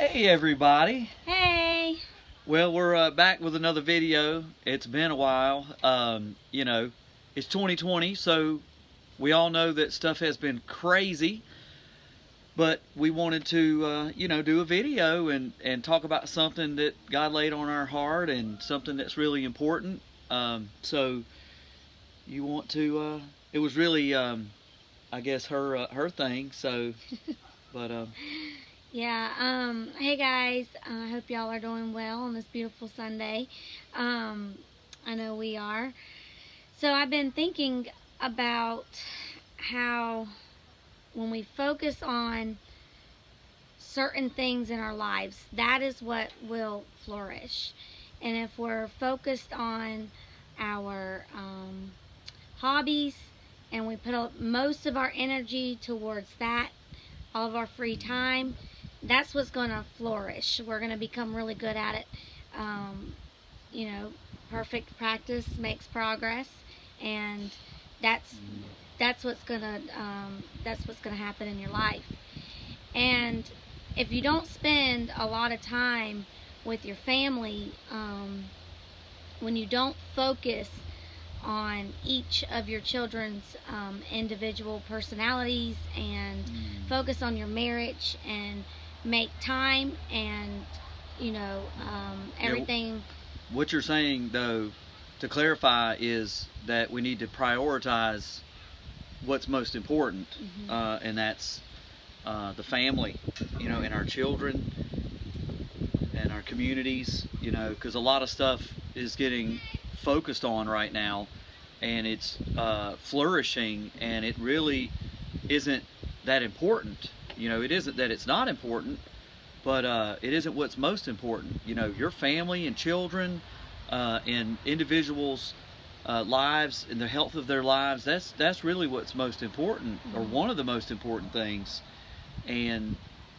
Hey everybody. Hey. Well, we're back with another video. It's been a while. It's 2020, so we all know that stuff has been crazy. But we wanted to, do a video and talk about something that God laid on our heart and something that's really important. So you want to? It was really, I guess, her thing. So, but. Hey guys, I hope y'all are doing well on this beautiful Sunday. I know we are. So I've been thinking about how when we focus on certain things in our lives, that is what will flourish. And if we're focused on our hobbies and we put most of our energy towards that, all of our free time, that's what's going to flourish. We're going to become really good at it. Perfect practice makes progress, and that's what's going to happen in your life. And if you don't spend a lot of time with your family, when you don't focus on each of your children's individual personalities and focus on your marriage and make time and everything. What you're saying, though, to clarify, is that we need to prioritize what's most important, and that's the family, and our children and our communities, because a lot of stuff is getting focused on right now, and it's flourishing, and it really isn't that important. It isn't that it's not important, but it isn't what's most important. Your family and children and individuals' lives and the health of their lives, that's really what's most important, or one of the most important things. And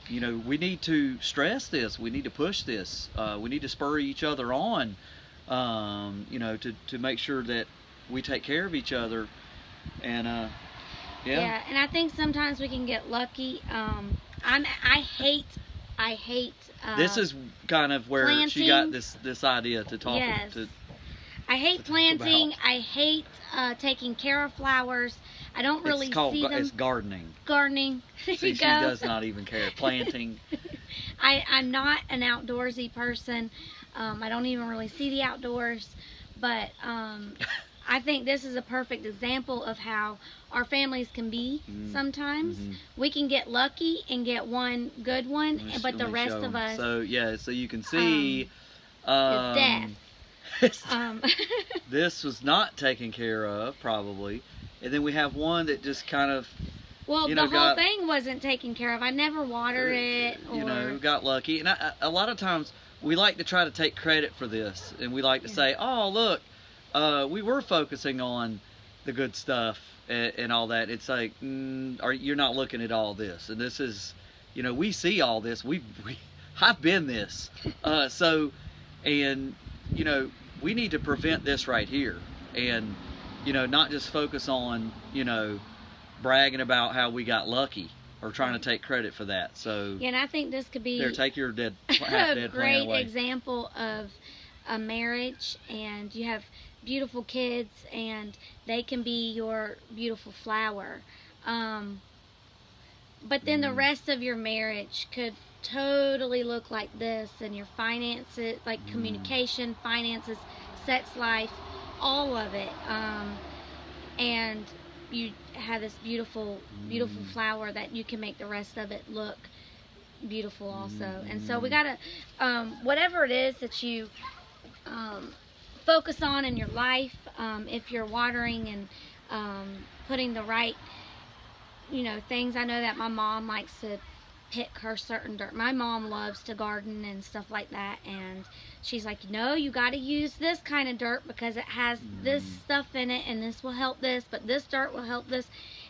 we need to stress this. We need to push this. We need to spur each other on, to make sure that we take care of each other. And yeah, and I think sometimes we can get lucky. I hate. This is kind of where planting. She got this idea to talk. Yes. To I hate planting. About. I hate taking care of flowers. I don't really see them. It's gardening. Gardening. There See, you she go. does not even care. Planting. I'm not an outdoorsy person. I don't even really see the outdoors, but I think this is a perfect example of how our families can be sometimes. We can get lucky and get one good one, but the rest of us... So you can see... it's death. This was not taken care of, probably. And then we have one that just kind of... Well, the whole thing wasn't taken care of. I never watered it. Got lucky. And a lot of times we like to try to take credit for this. And we like to say, oh, look, we were focusing on the good stuff and all that. It's like, you're not looking at all this. And this is, we see all this. I've been this. We need to prevent this right here. And, not just focus on, bragging about how we got lucky or trying to take credit for that. So yeah, and I think this could be there, take your a great example of a marriage, and you have beautiful kids and they can be your beautiful flower, but then the rest of your marriage could totally look like this, and your finances, like communication, finances, sex life, all of it, and you have this beautiful flower that you can make the rest of it look beautiful also. And so we gotta, whatever it is that you focus on in your life, if you're watering and putting the right things. I know that my mom likes to pick her certain dirt. My mom loves to garden and stuff like that, and she's like, you got to use this kind of dirt because it has this stuff in it, and this will help this, but this dirt will help this.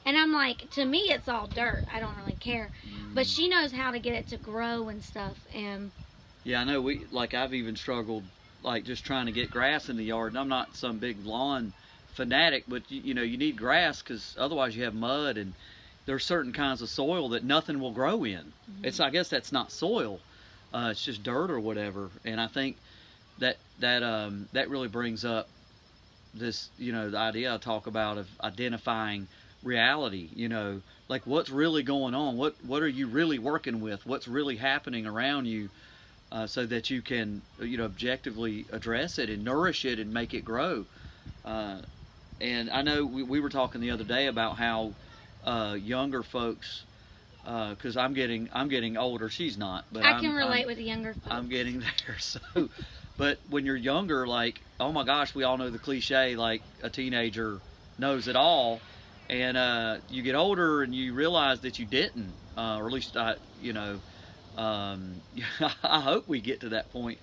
And I'm like, to me it's all dirt, I don't really care, but she knows how to get it to grow and stuff. And yeah, I know, I've even struggled just trying to get grass in the yard, and I'm not some big lawn fanatic, but you need grass because otherwise you have mud, and there's certain kinds of soil that nothing will grow in. I guess that's not soil, it's just dirt or whatever. And I think that really brings up this, the idea I talk about of identifying reality, like what's really going on, what are you really working with, what's really happening around you, so that you can, objectively address it and nourish it and make it grow. And I know we were talking the other day about how younger folks, because I'm getting older. She's not, but I can relate with the younger folks. I'm getting there. So, but when you're younger, like, oh my gosh, we all know the cliche, like a teenager knows it all, and you get older and you realize that you didn't, or at least I hope we get to that point.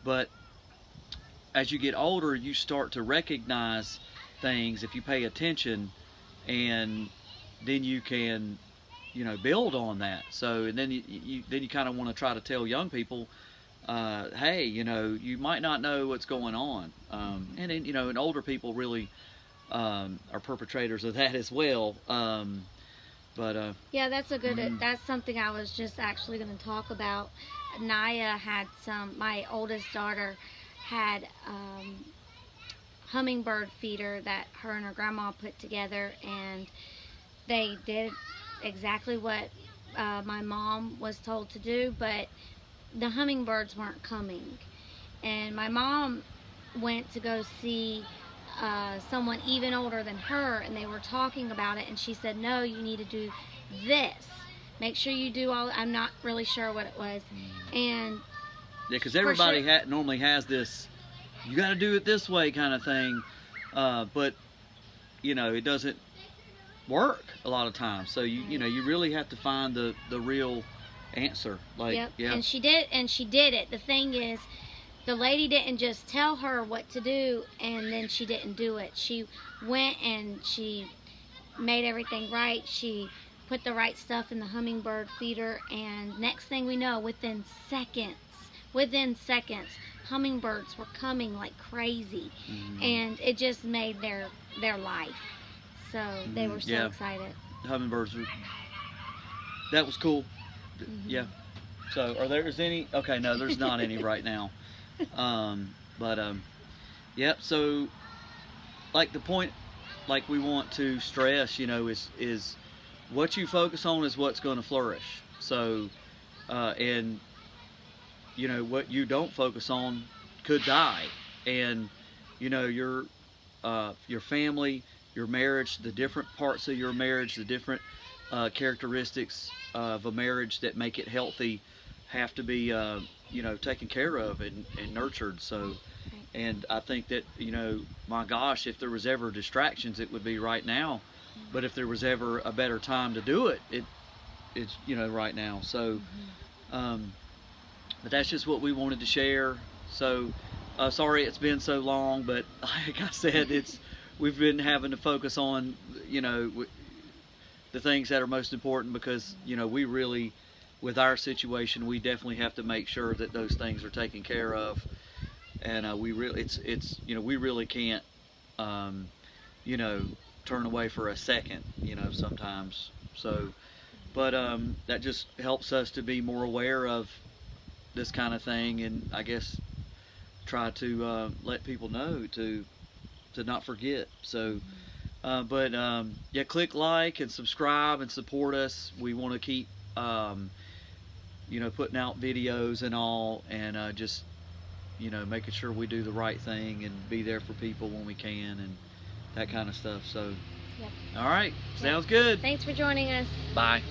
But as you get older, you start to recognize things if you pay attention, and then you can, build on that. So, and then you kind of want to try to tell young people, hey, you might not know what's going on, and then, and older people really are perpetrators of that as well. But yeah, that's a good. That's something I was just actually going to talk about. Naya had my oldest daughter had hummingbird feeder that her and her grandma put together, and they did exactly what my mom was told to do, but the hummingbirds weren't coming. And my mom went to go see someone even older than her, and they were talking about it, and she said, no, you need to do this. Make sure you do all. I'm not really sure what it was. And yeah, because everybody normally has this, you got to do it this way kind of thing, but it doesn't work a lot of times. So you really have to find the real answer. Like, yep. Yeah. And she did it. The thing is, the lady didn't just tell her what to do and then she didn't do it. She went and she made everything right. She put the right stuff in the hummingbird feeder, and next thing we know, within seconds, hummingbirds were coming like crazy. And it just made their life. So they were so excited. Hummingbirds that was cool. Yeah. So is any? Okay, no, there's not any right now. Yep. So, like, the point, like, we want to stress, is what you focus on is what's going to flourish. So, and what you don't focus on could die, and your family, your marriage, the different parts of your marriage, the different characteristics of a marriage that make it healthy have to be taken care of and nurtured. So, and I think that my gosh, if there was ever distractions, it would be right now. But if there was ever a better time to do it, it's right now. So, but that's just what we wanted to share. So, sorry it's been so long, but like I said, we've been having to focus on the things that are most important, because we really, with our situation, we definitely have to make sure that those things are taken care of, and we really can't turn away for a second sometimes. So, but that just helps us to be more aware of this kind of thing, and I guess try to let people know to not forget. So, yeah, click like and subscribe and support us. We want to keep putting out videos and all, and just making sure we do the right thing and be there for people when we can and that kind of stuff. So, yep. All right, sounds good. Thanks for joining us. Bye.